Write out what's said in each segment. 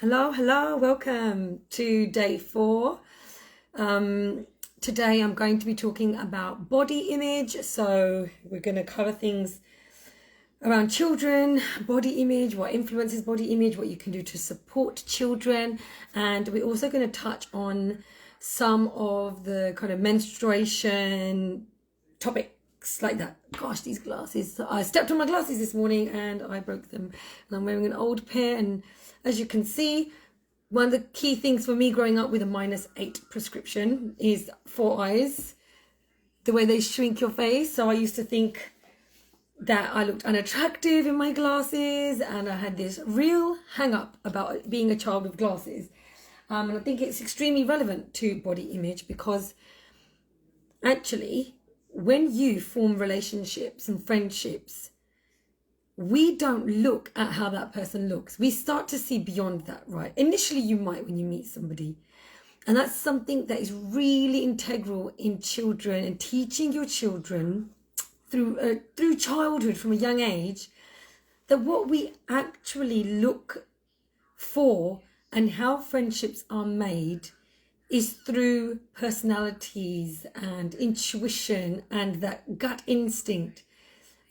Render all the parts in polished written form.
Hello, welcome to day 4. Today I'm going to be talking about body image. So we're going to cover things around children, body image, what influences body image, what you can do to support children. And we're also going to touch on some of the kind of menstruation topics like that. Gosh, these glasses. I stepped on my glasses this morning and I broke them. And I'm wearing an old pair, and as you can see, one of the key things for me growing up with a -8 prescription is 4 eyes, the way they shrink your face. So I used to think that I looked unattractive in my glasses, and I had this real hang up about being a child with glasses. And I think it's extremely relevant to body image because actually, when you form relationships and friendships, we don't look at how that person looks. We start to see beyond that, right? Initially, you might when you meet somebody. And that's something that is really integral in children, and teaching your children through childhood from a young age, that what we actually look for and how friendships are made is through personalities and intuition and that gut instinct.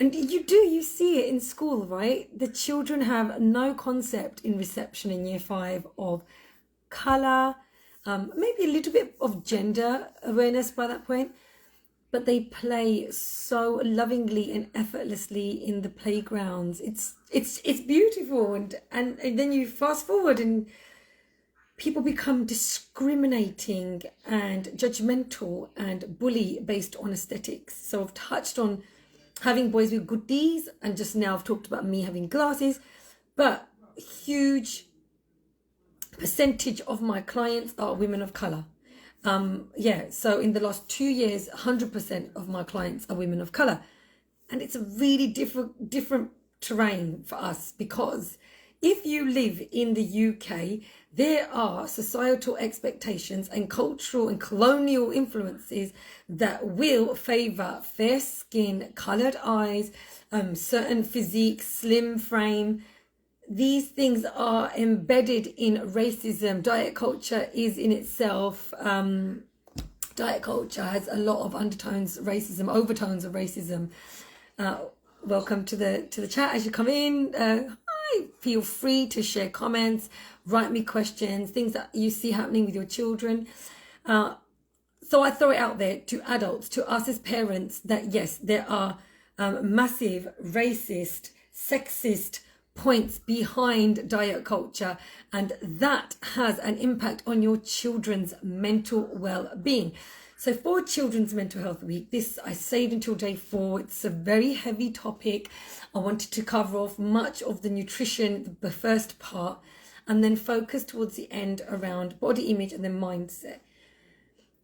And you see it in school, right? The children have no concept in reception in year 5 of colour, maybe a little bit of gender awareness by that point, but they play so lovingly and effortlessly in the playgrounds. It's beautiful, and then you fast forward and people become discriminating and judgmental and bully based on aesthetics. So I've touched on having boys with goodies, and just now I've talked about me having glasses, but a huge percentage of my clients are women of color. So in the last 2 years, 100% of my clients are women of color. And it's a really different terrain for us, because if you live in the UK, there are societal expectations and cultural and colonial influences that will favor fair skin, colored eyes, certain physique, slim frame. These things are embedded in racism. Diet culture is in itself, diet culture has a lot of undertones of racism, overtones of racism. Welcome to the chat as you come in. Feel free to share comments, write me questions, things that you see happening with your children. So I throw it out there to adults, to us as parents, that yes, there are massive racist, sexist points behind diet culture, and that has an impact on your children's mental well-being. So for Children's Mental Health Week, this I saved until day 4. It's a very heavy topic. I wanted to cover off much of the nutrition, the first part, and then focus towards the end around body image and then mindset.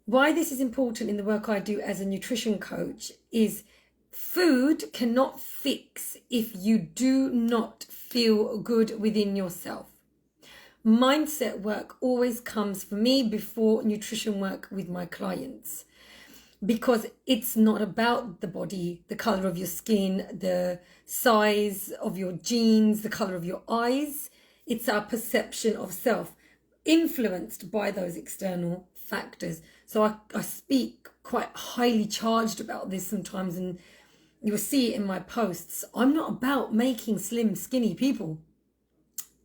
Why this is important in the work I do as a nutrition coach is food cannot fix if you do not feel good within yourself. Mindset work always comes for me before nutrition work with my clients, because it's not about the body, the color of your skin, the size of your jeans, the color of your eyes. It's our perception of self influenced by those external factors. So I speak quite highly charged about this sometimes, and you'll see it in my posts. I'm not about making slim, skinny people.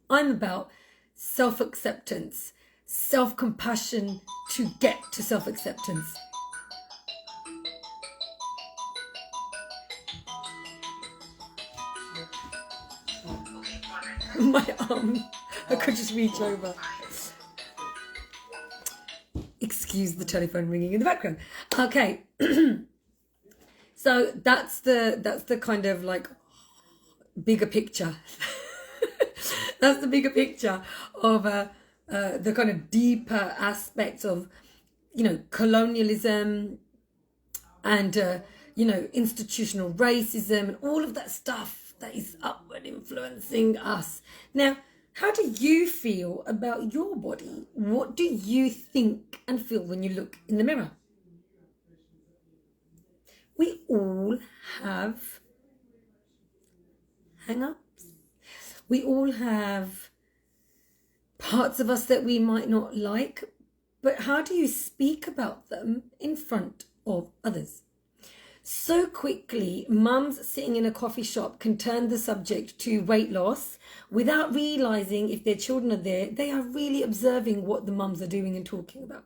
I'm about self-acceptance, self-compassion to get to self-acceptance. My arm, I could just reach over. Excuse the telephone ringing in the background. Okay. So that's the kind of like bigger picture. That's the bigger picture of the kind of deeper aspects of, colonialism and, institutional racism and all of that stuff that is upward influencing us. Now, how do you feel about your body? What do you think and feel when you look in the mirror? We all have hang-ups. We all have parts of us that we might not like, but how do you speak about them in front of others? So quickly, mums sitting in a coffee shop can turn the subject to weight loss without realizing if their children are there, they are really observing what the mums are doing and talking about.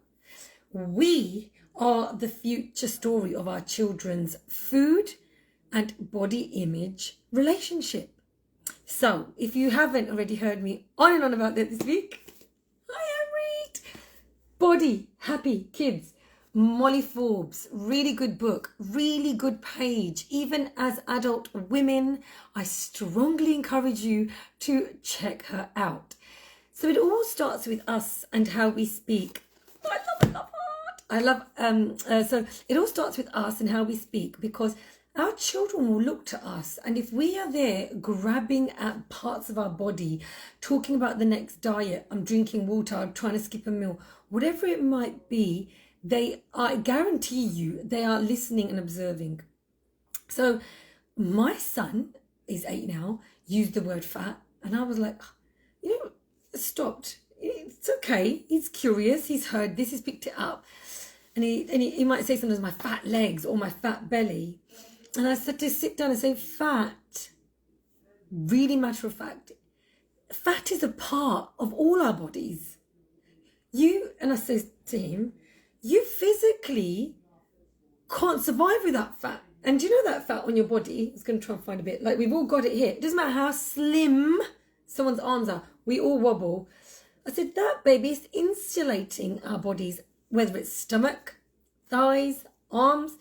We are the future story of our children's food and body image relationship. So, if you haven't already heard me on and on about that this week, I am Reed. Body Happy Kids. Molly Forbes, really good book, really good page. Even as adult women, I strongly encourage you to check her out. So it all starts with us and how we speak. I love it. So it all starts with us and how we speak, because our children will look to us, and if we are there grabbing at parts of our body, talking about the next diet, I'm drinking water, I'm trying to skip a meal, whatever it might be, I guarantee you, they are listening and observing. So my son is 8 now, used the word fat, and I was like, stopped. It's okay. He's curious. He's heard this. He's picked it up. And he might say sometimes my fat legs or my fat belly. And I said to sit down and say, fat, really matter of fact, fat is a part of all our bodies. And I say to him, you physically can't survive without fat. And do you know that fat on your body? I was going to try and find a bit. Like, we've all got it here. It doesn't matter how slim someone's arms are. We all wobble. I said, that, baby, is insulating our bodies, whether it's stomach, thighs, arms.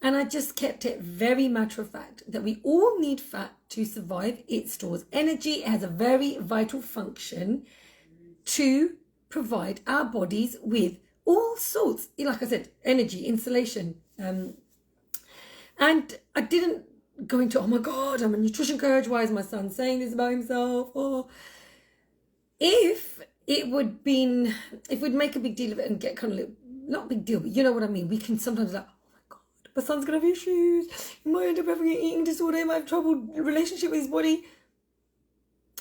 And I just kept it very matter of fact that we all need fat to survive. It stores energy. It has a very vital function to provide our bodies with all sorts, like I said, energy, insulation. And I didn't go into, oh my God, I'm a nutrition coach. Why is my son saying this about himself? Or if we'd make a big deal of it and get kind of, not big deal, but you know what I mean? We can sometimes like, oh my God, my son's going to have issues. He might end up having an eating disorder. He might have trouble relationship with his body.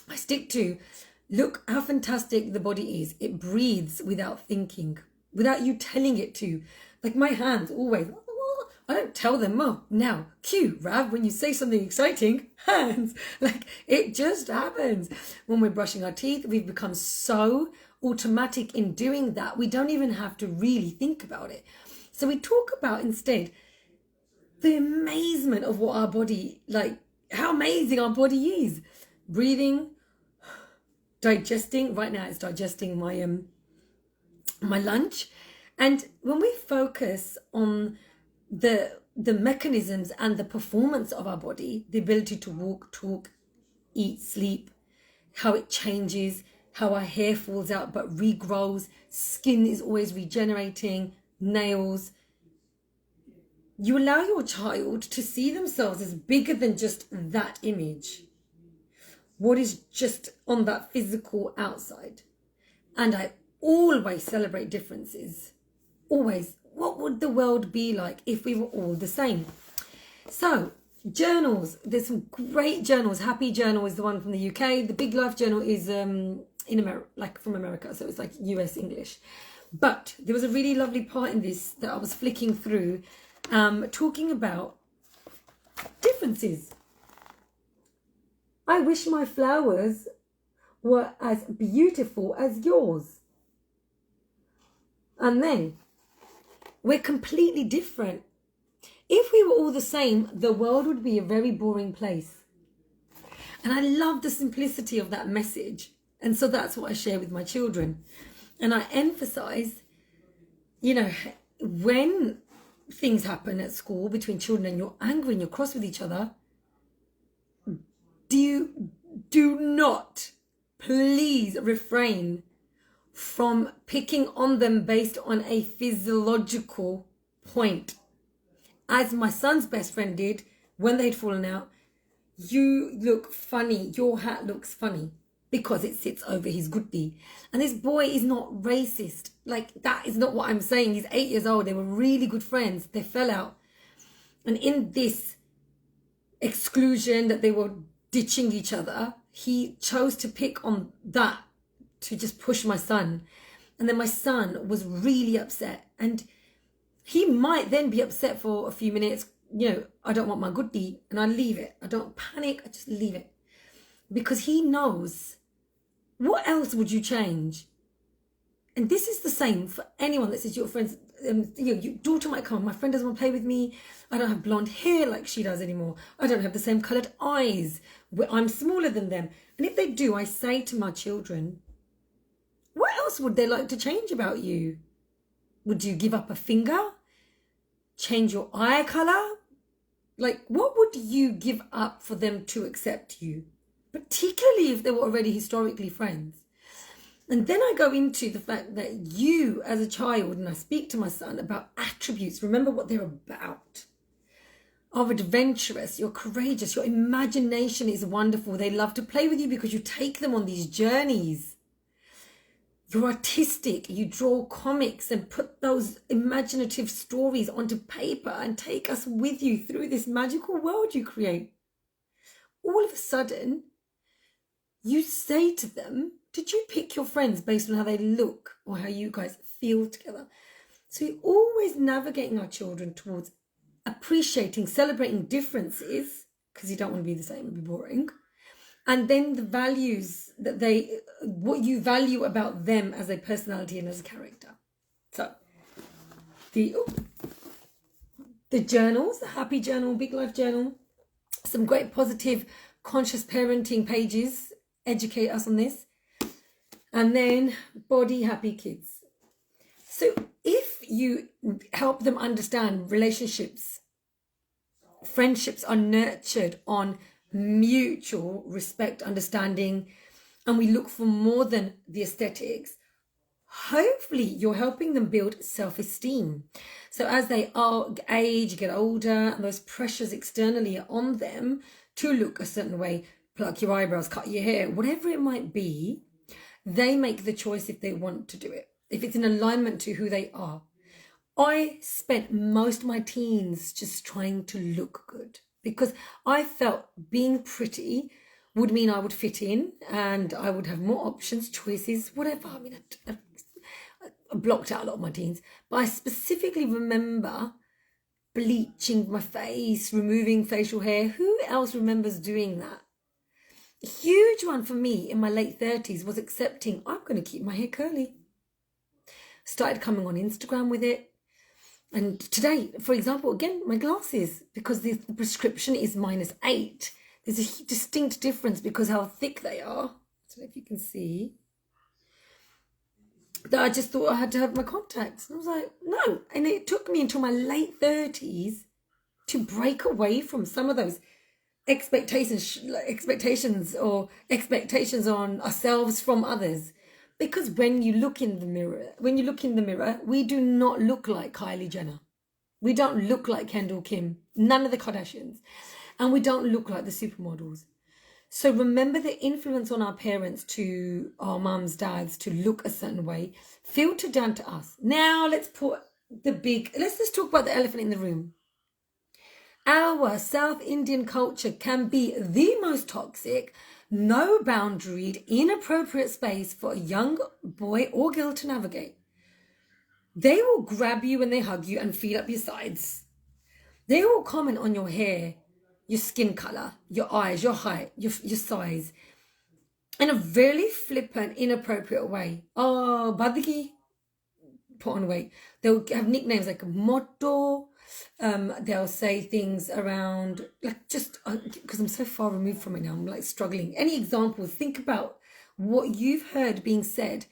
I stick to, look how fantastic the body is. It breathes without thinking, without you telling it to. Like my hands always, I don't tell them, oh, now, cue, Rav, when you say something exciting, hands. Like, it just happens. When we're brushing our teeth, we've become so automatic in doing that, we don't even have to really think about it. So we talk about instead the amazement of what our body, like, how amazing our body is. Breathing, digesting. Right now it's digesting my lunch. And when we focus on the mechanisms and the performance of our body, the ability to walk, talk, eat, sleep, how it changes, how our hair falls out but regrows, skin is always regenerating, nails. You allow your child to see themselves as bigger than just that image, what is just on that physical outside. And I always celebrate differences. Always. What would the world be like if we were all the same? So, journals. There's some great journals. Happy Journal is the one from the UK. The Big Life Journal is in America, like from America. So it's like US English. But there was a really lovely part in this that I was flicking through, talking about differences. I wish my flowers were as beautiful as yours. And then, we're completely different. If we were all the same, the world would be a very boring place. And I love the simplicity of that message. And so that's what I share with my children. And I emphasize, when things happen at school between children and you're angry and you're cross with each other, do not, please refrain from picking on them based on a physiological point. As my son's best friend did when they'd fallen out, you look funny, your hat looks funny because it sits over his gutti. And this boy is not racist. Like, that is not what I'm saying. He's 8 years old. They were really good friends. They fell out. And in this exclusion that they were ditching each other, he chose to pick on that to just push my son. And then my son was really upset. And he might then be upset for a few minutes. You know, I don't want my goodie, and I leave it. I don't panic, I just leave it. Because he knows, what else would you change? And this is the same for anyone that says your friends, your daughter might come, my friend doesn't want to play with me, I don't have blonde hair like she does anymore, I don't have the same coloured eyes, I'm smaller than them. And if they do, I say to my children, what else would they like to change about you? Would you give up a finger? Change your eye colour? Like, what would you give up for them to accept you? Particularly if they were already historically friends. And then I go into the fact that you, as a child, and I speak to my son about attributes, remember what they're about. Are adventurous, you're courageous, your imagination is wonderful. They love to play with you because you take them on these journeys. You're artistic, you draw comics and put those imaginative stories onto paper and take us with you through this magical world you create. All of a sudden, you say to them, did you pick your friends based on how they look or how you guys feel together? So we're always navigating our children towards appreciating, celebrating differences, because you don't want to be the same and be boring. And then the values that what you value about them as a personality and as a character. So the journals, the happy journal, big life journal, some great positive conscious parenting pages educate us on this. And then body happy kids. So if you help them understand relationships, friendships are nurtured on mutual respect, understanding, and we look for more than the aesthetics, hopefully you're helping them build self-esteem. So as they age, get older, and those pressures externally are on them to look a certain way, pluck your eyebrows, cut your hair, whatever it might be, they make the choice if they want to do it, if it's in alignment to who they are. I spent most of my teens just trying to look good because I felt being pretty would mean I would fit in and I would have more options, choices, whatever. I mean, I blocked out a lot of my teens, but I specifically remember bleaching my face, removing facial hair. Who else remembers doing that? A huge one for me in my late 30s was accepting I'm going to keep my hair curly. Started coming on Instagram with it. And today, for example, again, my glasses, because the prescription is -8. There's a distinct difference because how thick they are. I don't know if you can see. That I just thought I had to have my contacts. And I was like, no. And it took me until my late 30s to break away from some of those expectations on ourselves from others. Because when you look in the mirror, we do not look like Kylie Jenner. We don't look like Kendall Kim, none of the Kardashians. And we don't look like the supermodels. So remember the influence on our parents, to our mums, dads, to look a certain way, filtered down to us. Now let's just talk about the elephant in the room. Our South Indian culture can be the most toxic, no boundaried, inappropriate space for a young boy or girl to navigate. They will grab you when they hug you and feel up your sides. They will comment on your hair, your skin colour, your eyes, your height, your size, in a very flippant, inappropriate way. Oh, badgi, put on weight. They'll have nicknames like motto. They'll say things around, like, just because I'm so far removed from it now, I'm like struggling. Any examples? Think about what you've heard being said.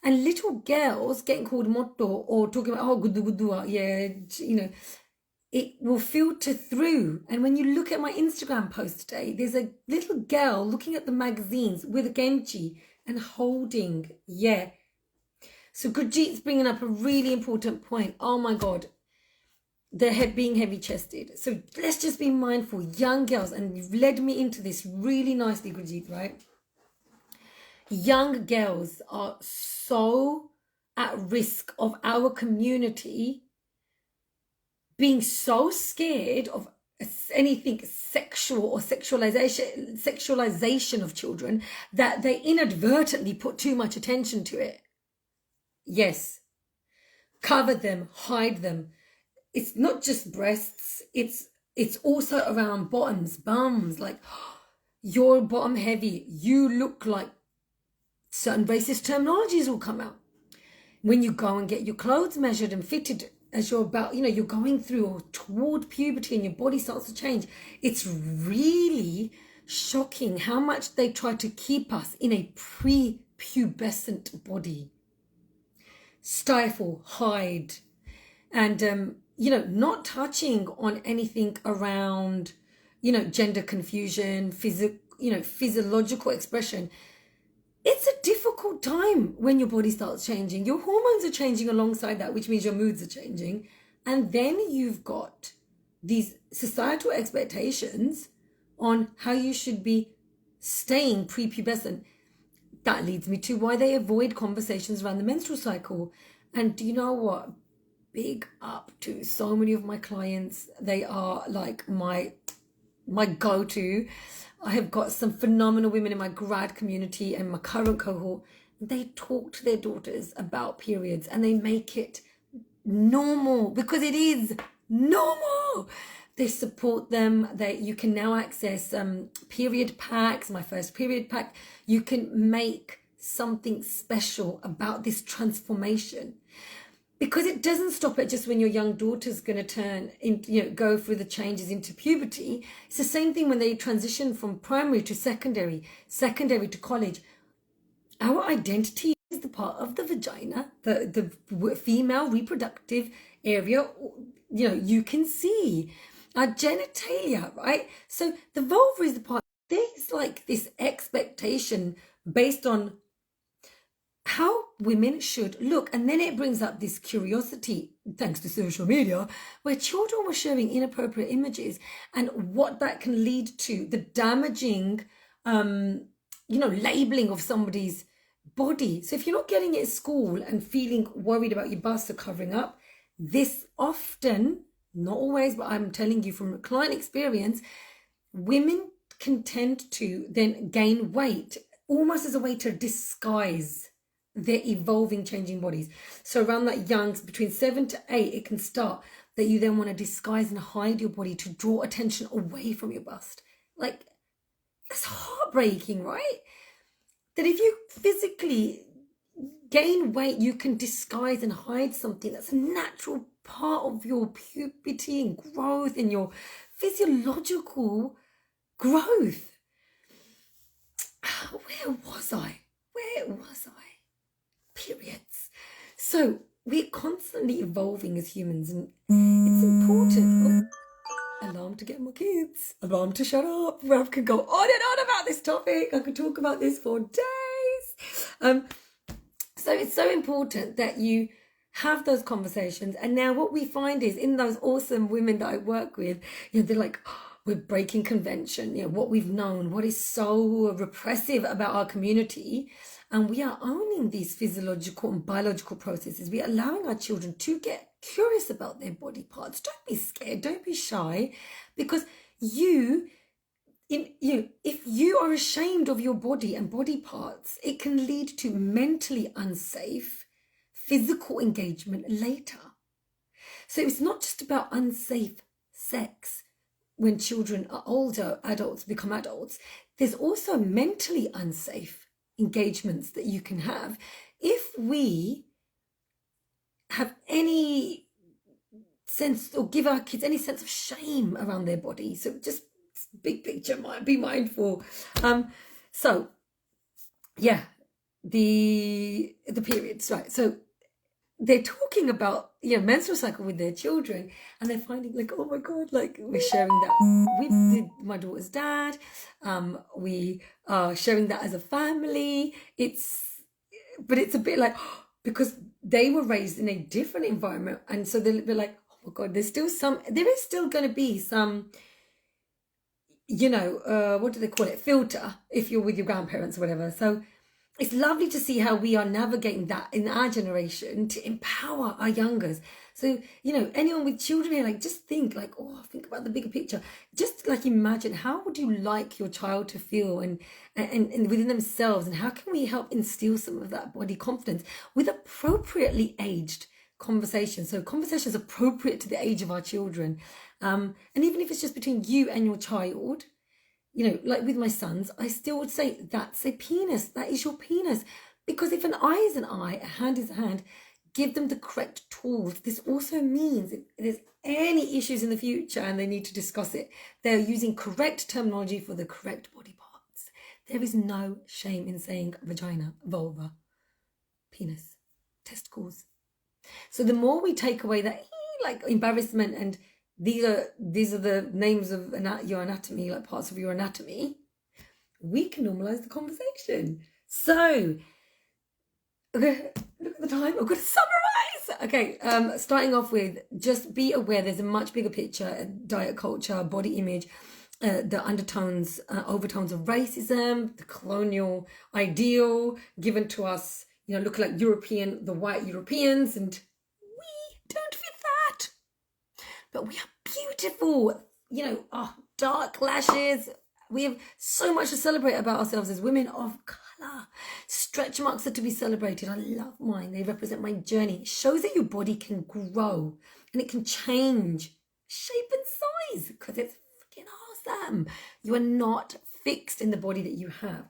And little girls getting called motto or talking about, oh, gudu, yeah, you know, it will filter through. And when you look at my Instagram post today, there's a little girl looking at the magazines with a Genji and holding, yeah. So Gurjeet's bringing up a really important point. Oh my God. Their head being heavy-chested. So let's just be mindful, young girls, and you've led me into this really nicely, Gurjeet, right? Young girls are so at risk of our community being so scared of anything sexual or sexualization of children, that they inadvertently put too much attention to it. Yes, cover them, hide them. It's not just breasts, it's also around bottoms, bums, like you're bottom heavy, you look like, certain racist terminologies will come out. When you go and get your clothes measured and fitted as you're about, you're going through or toward puberty and your body starts to change, it's really shocking how much they try to keep us in a pre-pubescent body. Stifle, hide, and not touching on anything around, gender confusion, physiological expression. It's a difficult time when your body starts changing. Your hormones are changing alongside that, which means your moods are changing. And then you've got these societal expectations on how you should be staying prepubescent. That leads me to why they avoid conversations around the menstrual cycle. And do you know what? Big up to so many of my clients. They are like my go-to. I have got some phenomenal women in my grad community and my current cohort. They talk to their daughters about periods and they make it normal, because it is normal. They support them. You can now access period packs, my first period pack. You can make something special about this transformation, because it doesn't stop at just when your young daughter's going to turn in, go through the changes into puberty. It's the same thing when they transition from primary to secondary to college. Our identity is the part of the vagina, the female reproductive area. You can see our genitalia, right? So the vulva is the part. There's like this expectation based on how women should look. And then it brings up this curiosity, thanks to social media, where children were sharing inappropriate images and what that can lead to, the damaging, labeling of somebody's body. So if you're not getting it at school and feeling worried about your bust or covering up, this often, not always, but I'm telling you from client experience, women can tend to then gain weight almost as a way to disguise their evolving, changing bodies. So around that young, between 7 to 8, it can start that you then want to disguise and hide your body to draw attention away from your bust. Like, that's heartbreaking, right? That if you physically gain weight, you can disguise and hide something that's a natural part of your puberty and growth and your physiological growth. Where was I? Periods. So we're constantly evolving as humans, and it's important. Alarm to get my kids. Alarm to shut up. Rav could go on and on about this topic. I could talk about this for days. So it's so important that you have those conversations. And now what we find is, in those awesome women that I work with, they're like, we're breaking convention, what we've known, what is so repressive about our community. And we are owning these physiological and biological processes. We are allowing our children to get curious about their body parts. Don't be scared, don't be shy, because if you are ashamed of your body and body parts, it can lead to mentally unsafe physical engagement later. So it's not just about unsafe sex when children are older, adults become adults. There's also mentally unsafe engagements that you can have if we have any sense, or give our kids any sense of shame around their body. So just big picture, be mindful. So yeah, the periods, right? So they're talking about menstrual cycle with their children, and they're finding like, oh my god, like we're sharing that with my daughter's dad, we are sharing that as a family. But it's a bit like, because they were raised in a different environment, and so they're like, oh my god, there is still going to be some what do they call it, filter, if you're with your grandparents or whatever. So it's lovely to see how we are navigating that in our generation to empower our youngers. So, anyone with children here, like, just think, like, think about the bigger picture. Just like imagine, how would you like your child to feel and within themselves, and how can we help instill some of that body confidence with appropriately aged conversations? So conversations appropriate to the age of our children. And even if it's just between you and your child, like with my sons, I still would say, that's a penis. That is your penis. Because if an eye is an eye, a hand is a hand, give them the correct tools. This also means if there's any issues in the future and they need to discuss it, they're using correct terminology for the correct body parts. There is no shame in saying vagina, vulva, penis, testicles. So the more we take away that like embarrassment and these are the names of your anatomy, like parts of your anatomy, we can normalize the conversation. So, okay, look at the time. I've got to summarize. Okay, starting off with, just be aware there's a much bigger picture: diet culture, body image, the undertones, overtones of racism, the colonial ideal given to us. Look like the white Europeans, and we don't fit that. But we are beautiful, dark lashes. We have so much to celebrate about ourselves as women of colour. Stretch marks are to be celebrated. I love mine. They represent my journey. It shows that your body can grow and it can change shape and size because it's freaking awesome. You are not fixed in the body that you have.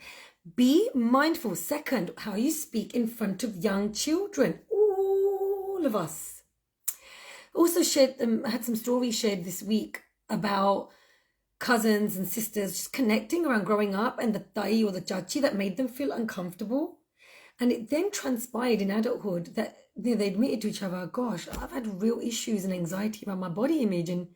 Be mindful, second, how you speak in front of young children. All of us. Also had some stories shared this week about cousins and sisters just connecting around growing up and the tai or the chachi that made them feel uncomfortable. And it then transpired in adulthood that they admitted to each other, gosh, I've had real issues and anxiety around my body image. And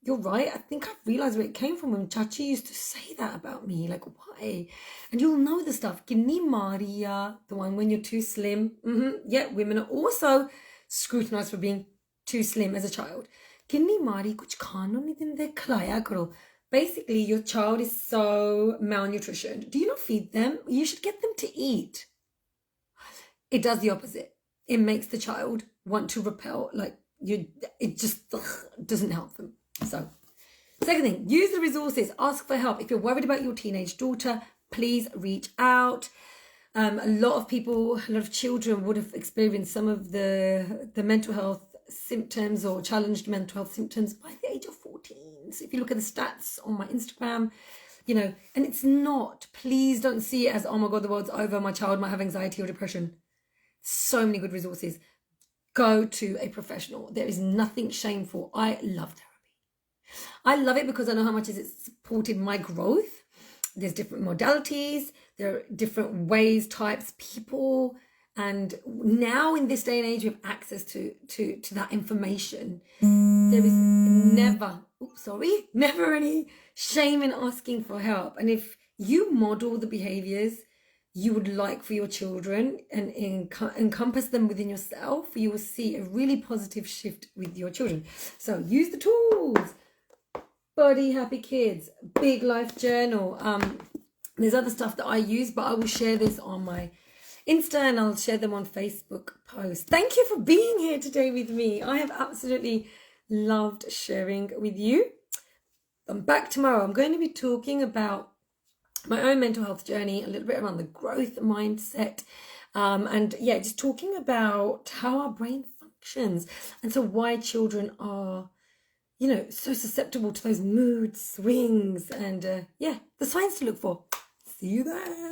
you're right, I think I've realized where it came from when chachi used to say that about me. Like, why? And you'll know the stuff. Kinni Maria, the one when you're too slim. Yeah, women are also scrutinized for being too slim as a child. Kinni mari kuch khano nahi dinde, khilaya karo. Basically, your child is so malnutritioned. Do you not feed them? You should get them to eat. It does the opposite. It makes the child want to repel. It just doesn't help them. So, second thing, use the resources. Ask for help. If you're worried about your teenage daughter, please reach out. A lot of children would have experienced some of the mental health symptoms or challenged mental health symptoms by the age of 14. So if you look at the stats on my Instagram, and it's not, please don't see it as, oh my God, the world's over, my child might have anxiety or depression. So many good resources. Go to a professional. There is nothing shameful. I love therapy. I love it because I know how much it's supported my growth. There's different modalities. There are different ways, types, people. And now in this day and age, we have access to that information. There is never any shame in asking for help. And if you model the behaviors you would like for your children and encompass them within yourself, you will see a really positive shift with your children. So use the tools. Body Happy Kids, Big Life Journal. There's other stuff that I use, but I will share this on my Insta and I'll share them on Facebook posts. Thank you for being here today with me. I have absolutely loved sharing with you. I'm back tomorrow. I'm going to be talking about my own mental health journey, a little bit around the growth mindset, and just talking about how our brain functions and so why children are, so susceptible to those mood swings and the signs to look for. See you there.